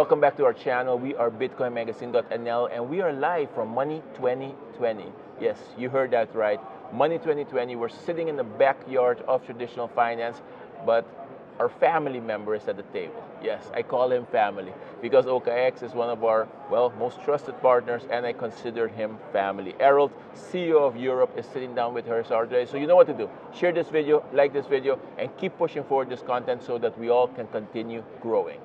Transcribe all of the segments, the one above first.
Welcome back to our channel. We are BitcoinMagazine.nl and we are live from Money 2020. Yes, you heard that right. Money 2020. We're sitting in the backyard of traditional finance, but our family member is at the table. Yes, I call him family because OKX is one of our, well, most trusted partners, and I consider him family. Erald, CEO of Europe, is sitting down with her today. So you know what to do. Share this video, like this video, and keep pushing forward this content so that we all can continue growing.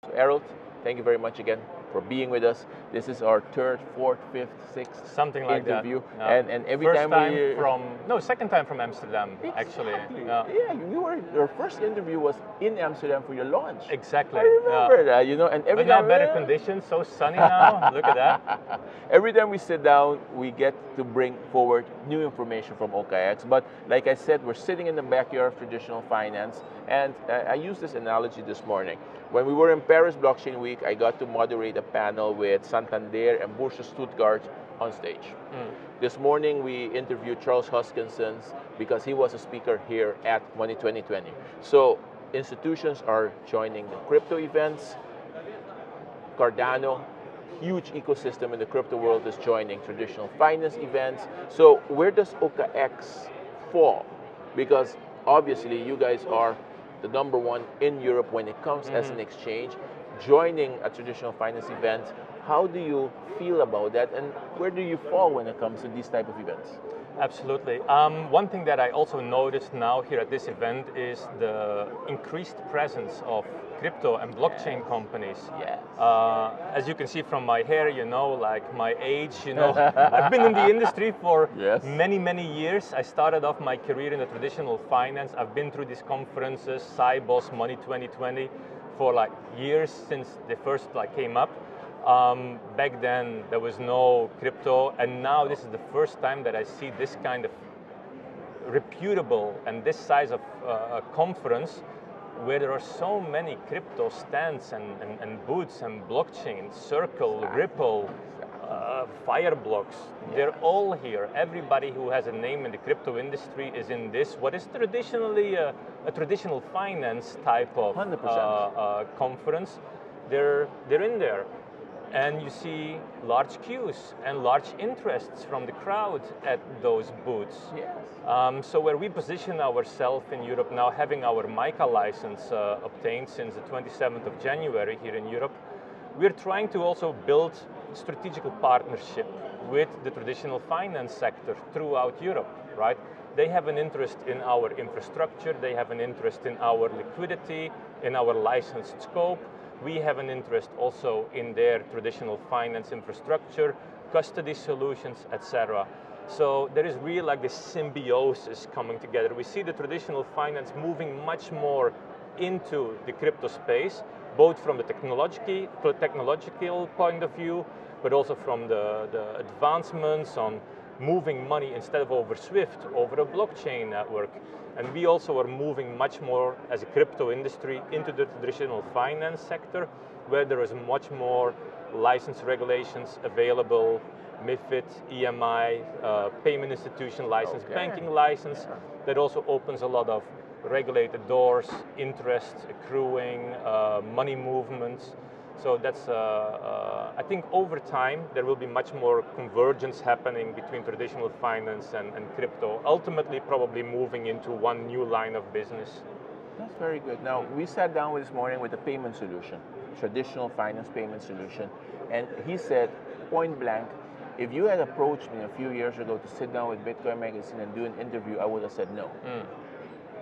So Erald, thank you very much again for being with us. This is our third, fourth, fifth, sixth something like interview. That. And every first time second time from Amsterdam, exactly. actually. Yeah, your first interview was in Amsterdam for your launch. Exactly. I remember that, you know. And every but now time, better conditions, so sunny now. Look at that. Every time we sit down, we get to bring forward new information from OKX. But like I said, we're sitting in the backyard of traditional finance, and I used this analogy this morning. When we were in Paris Blockchain Week, I got to moderate a panel with Santander and Bourse Stuttgart on stage. This morning, we interviewed Charles Hoskinson because he was a speaker here at Money 2020. So institutions are joining the crypto events. Cardano, huge ecosystem in the crypto world, is joining traditional finance events. So where does OKX fall? Because obviously you guys are the #1 in Europe when it comes as an exchange, joining a traditional finance event. How do you feel about that, and where do you fall when it comes to these type of events? Absolutely. One thing that I also noticed now here at this event is the increased presence of crypto and blockchain companies. Yes. As you can see from my hair, you know, like my age, you know, I've been in the industry for many years. I started off my career in the traditional finance. I've been through these conferences, Cybos, Money 2020, for like years since they first came up. Back then there was no crypto, and now this is the first time that I see this kind of reputable and this size of conference where there are so many crypto stands and booths and blockchain, Circle, Ripple, Fireblocks. They're all here. Everybody who has a name in the crypto industry is in this, what is traditionally a traditional finance type of conference. They're in there. And you see large queues and large interests from the crowd at those booths. Yes. So where we position ourselves in Europe now, having our MiCA license obtained since the 27th of January here in Europe, we're trying to also build strategical partnership with the traditional finance sector throughout Europe, right? They have an interest in our infrastructure, they have an interest in our liquidity, in our licensed scope. We have an interest also in their traditional finance infrastructure, custody solutions, etc. So there is really this symbiosis coming together. We see the traditional finance moving much more into the crypto space, both from the technological point of view, but also from the advancements on moving money instead of over SWIFT, over a blockchain network. And we also are moving much more as a crypto industry into the traditional finance sector, where there is much more license regulations available, MiFID, EMI, payment institution license, banking license. That also opens a lot of regulated doors, interest accruing, money movements. So that's, I think over time, there will be much more convergence happening between traditional finance and crypto, ultimately probably moving into one new line of business. That's very good. Now, we sat down this morning with a payment solution, traditional finance payment solution, and he said, point blank, if you had approached me a few years ago to sit down with Bitcoin Magazine and do an interview, I would have said no.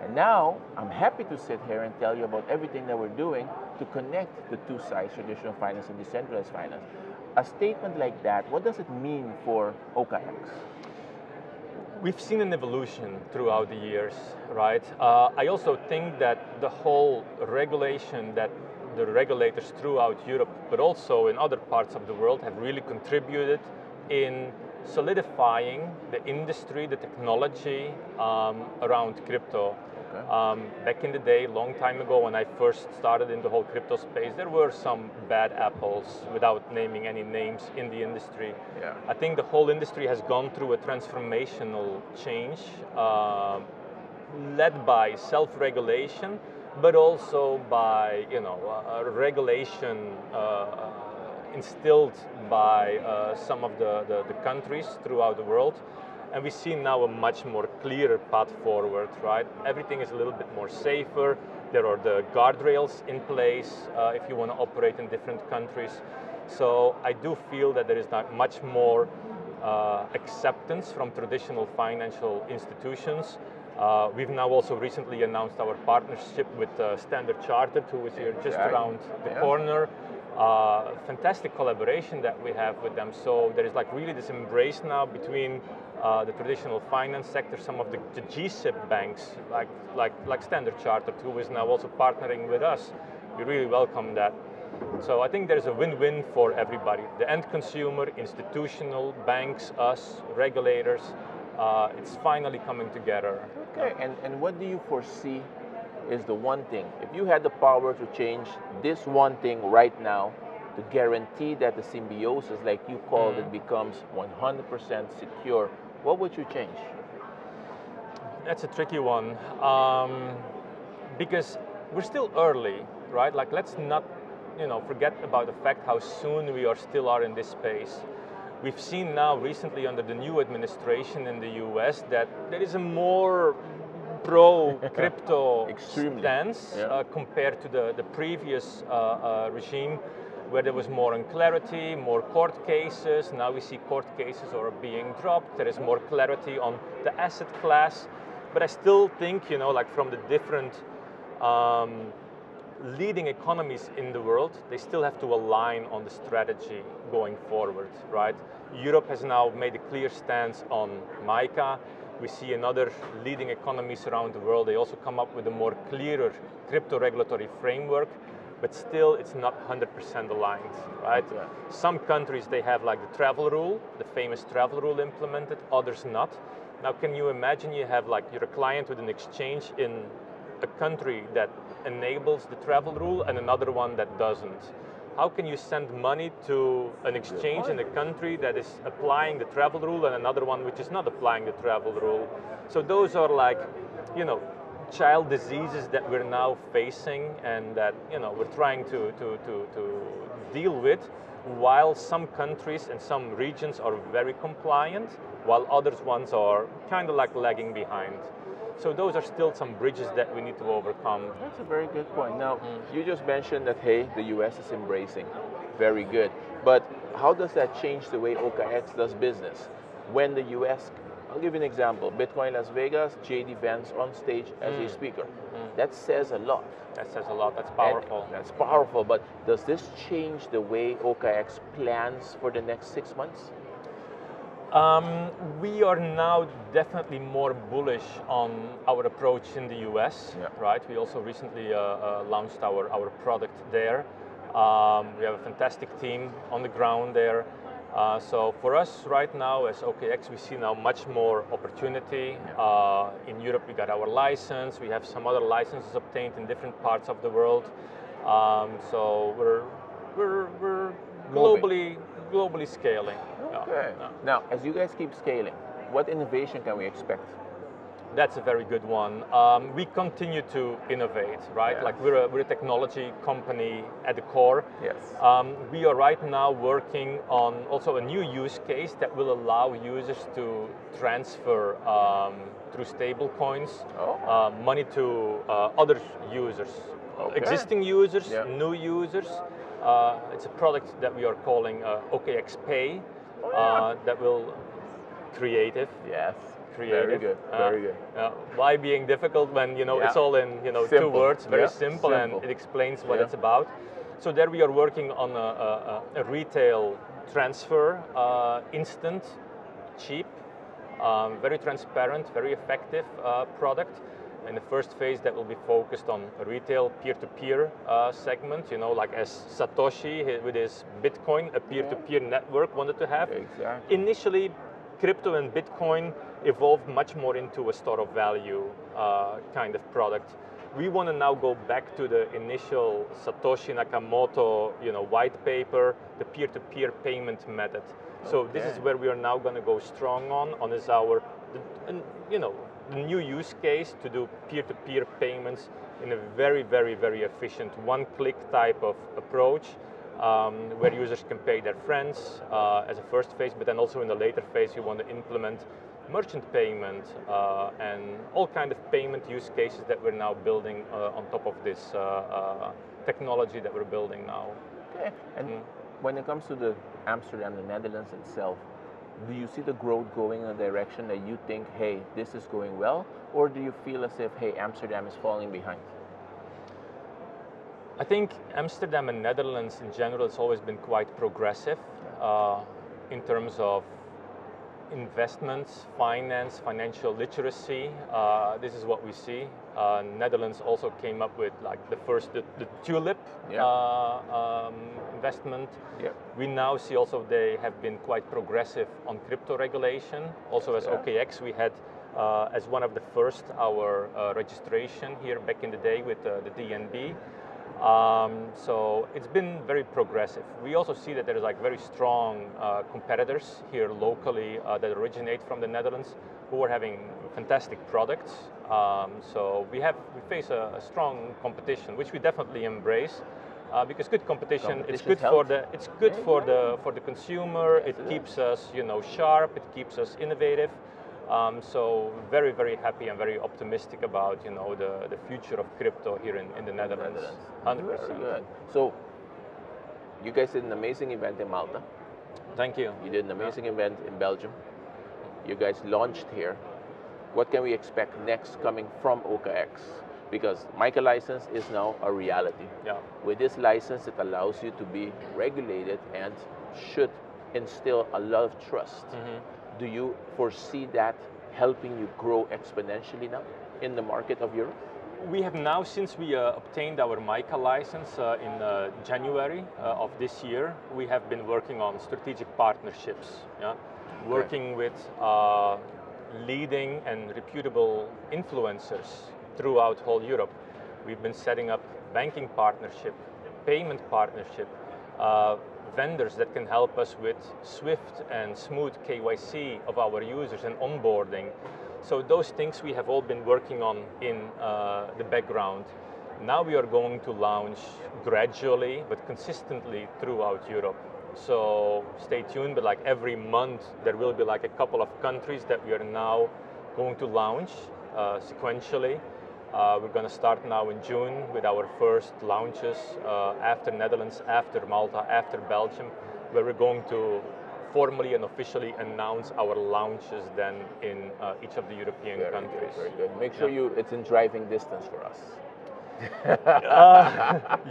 And now, I'm happy to sit here and tell you about everything that we're doing to connect the two sides, traditional finance and decentralized finance. A statement like that, what does it mean for OKX? We've seen an evolution throughout the years, right? I also think that the whole regulation that the regulators throughout Europe, but also in other parts of the world, have really contributed in solidifying the industry, the technology around crypto. Back in the day, long time ago, when I first started in the whole crypto space, there were some bad apples, without naming any names, in the industry. I think the whole industry has gone through a transformational change, led by self-regulation, but also by regulation instilled by some of the countries throughout the world. And we see now a much more clearer path forward, right? Everything is a little bit more safer. There are the guardrails in place if you want to operate in different countries. So I do feel that there is not much more acceptance from traditional financial institutions. We've now also recently announced our partnership with Standard Chartered, who is here just around the corner. Fantastic collaboration that we have with them. So there is like really this embrace now between the traditional finance sector, some of the G-SIB banks, like Standard Chartered, who is now also partnering with us. We really welcome that. So I think there's a win-win for everybody. The end consumer, institutional, banks, us, regulators. It's finally coming together. Okay, and what do you foresee is the one thing? If you had the power to change this one thing right now to guarantee that the symbiosis, like you called it, becomes 100% secure, what would you change? That's a tricky one, because we're still early, right? Like, let's not, forget about the fact how soon we still are in this space. We've seen now recently under the new administration in the US that there is a more pro-crypto stance compared to the previous regime, where there was more unclarity, more court cases. Now we see court cases are being dropped. There is more clarity on the asset class. But I still think, like from the different leading economies in the world, they still have to align on the strategy going forward, right? Europe has now made a clear stance on MiCA. We see in other leading economies around the world, they also come up with a more clearer crypto regulatory framework, but still it's not 100% aligned, right? Yeah. Some countries, they have like the travel rule, the famous travel rule implemented, others not. Now can you imagine you're a client with an exchange in a country that enables the travel rule and another one that doesn't? How can you send money to an exchange in a country that is applying the travel rule and another one which is not applying the travel rule? So those are like, child diseases that we're now facing and that, we're trying to deal with, while some countries and some regions are very compliant, while others ones are kind of like lagging behind. So those are still some bridges that we need to overcome. That's a very good point. Now, you just mentioned that, hey, the US is embracing. Very good. But how does that change the way OKX does business? When the US, I'll give you an example, Bitcoin Las Vegas, JD Vance on stage as a speaker. That says a lot. That says a lot, that's powerful. And that's powerful, but does this change the way OKX plans for the next 6 months? We are now definitely more bullish on our approach in the US, right? We also recently launched our product there. We have a fantastic team on the ground there. So for us right now as OKX, we see now much more opportunity. In Europe we got our license, we have some other licenses obtained in different parts of the world. So we're globally scaling. Okay. Now, as you guys keep scaling, what innovation can we expect? That's a very good one. We continue to innovate, right? Yeah. Like we're a technology company at the core. Yes. We are right now working on also a new use case that will allow users to transfer through stable coins money to other users, existing users, new users. It's a product that we are calling OKX Pay. That will creative. Yes. Creative. Very good. Very good. Why being difficult when it's all in simple. 2 words, very simple, and it explains what it's about. So there we are working on a retail transfer, instant, cheap, very transparent, very effective product. In the first phase, that will be focused on a retail peer-to-peer segment, like as Satoshi with his Bitcoin, a peer-to-peer network wanted to have. Exactly. Initially, crypto and Bitcoin evolved much more into a store of value kind of product. We want to now go back to the initial Satoshi Nakamoto, white paper, the peer-to-peer payment method. So this is where we are now going to go strong on is our, new use case to do peer-to-peer payments in a very, very, very efficient one-click type of approach, where users can pay their friends as a first phase, but then also in the later phase you want to implement merchant payment and all kind of payment use cases that we're now building on top of this technology that we're building now. Okay, and when it comes to the Amsterdam, the Netherlands itself, do you see the growth going in a direction that you think, hey, this is going well, or do you feel as if, hey, Amsterdam is falling behind? I think Amsterdam and Netherlands in general has always been quite progressive in terms of investments, finance, financial literacy. This is what we see. Netherlands also came up with like the tulip investment. Yep. We now see also they have been quite progressive on crypto regulation. Also as OKX, we had as one of the first our registration here back in the day with the DNB. So it's been very progressive. We also see that there is like very strong competitors here locally that originate from the Netherlands who are having fantastic products. So we face a strong competition, which we definitely embrace. Because good competition it's good for the consumer. It keeps us sharp. It keeps us innovative. So very, very happy and very optimistic about the future of crypto here in the Netherlands. 100%. Very good. So you guys did an amazing event in Malta. Thank you. You did an amazing event in Belgium. You guys launched here. What can we expect next coming from OKX? Because MiCA license is now a reality. Yeah. With this license, it allows you to be regulated and should instill a lot of trust. Do you foresee that helping you grow exponentially now in the market of Europe? We have now, since we obtained our MiCA license in January of this year, we have been working on strategic partnerships. Yeah? Okay. Working with leading and reputable influencers throughout whole Europe. We've been setting up banking partnership, payment partnership, vendors that can help us with swift and smooth KYC of our users and onboarding. So those things we have all been working on in the background. Now we are going to launch gradually but consistently throughout Europe. So stay tuned, but like every month there will be like a couple of countries that we are now going to launch sequentially. We're going to start now in June with our first launches after Netherlands, after Malta, after Belgium, where we're going to formally and officially announce our launches then in each of the European countries. Very good. Make sure it's in driving distance for us.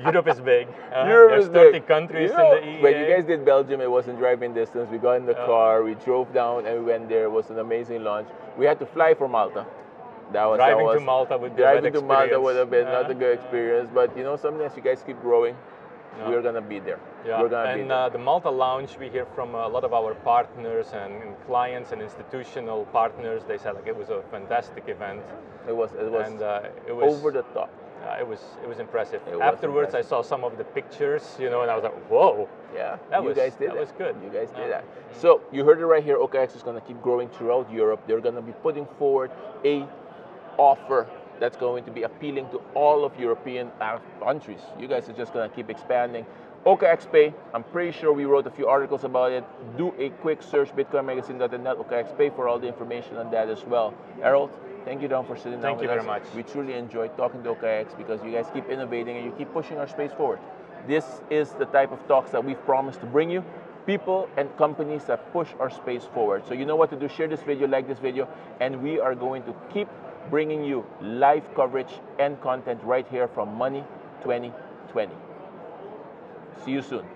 Europe is big. There's 30 countries in the EEA. When you guys did Belgium, it wasn't driving distance. We got in the car, we drove down, and we went there. It was an amazing launch. We had to fly for Malta. Driving to Malta would be Malta would have been not a good experience, but something as you guys keep growing, we're gonna be there. Yeah. We're gonna be there. The Malta launch, we hear from a lot of our partners and clients and institutional partners. They said like it was a fantastic event. It was over the top. It was impressive. Afterwards, I saw some of the pictures, and I was like, whoa. Yeah, that was good. You guys did that. So you heard it right here. OKX is going to keep growing throughout Europe. They're going to be putting forward a offer that's going to be appealing to all of European countries. You guys are just going to keep expanding. OKX Pay, I'm pretty sure we wrote a few articles about it. Do a quick search, bitcoinmagazine.net, OKX Pay for all the information on that as well. Erald, thank you down for sitting down with us. Thank you very much. We truly enjoyed talking to OKX because you guys keep innovating and you keep pushing our space forward. This is the type of talks that we've promised to bring you. People and companies that push our space forward. So you know what to do. Share this video, like this video, and we are going to keep bringing you live coverage and content right here from Money 2020. See you soon.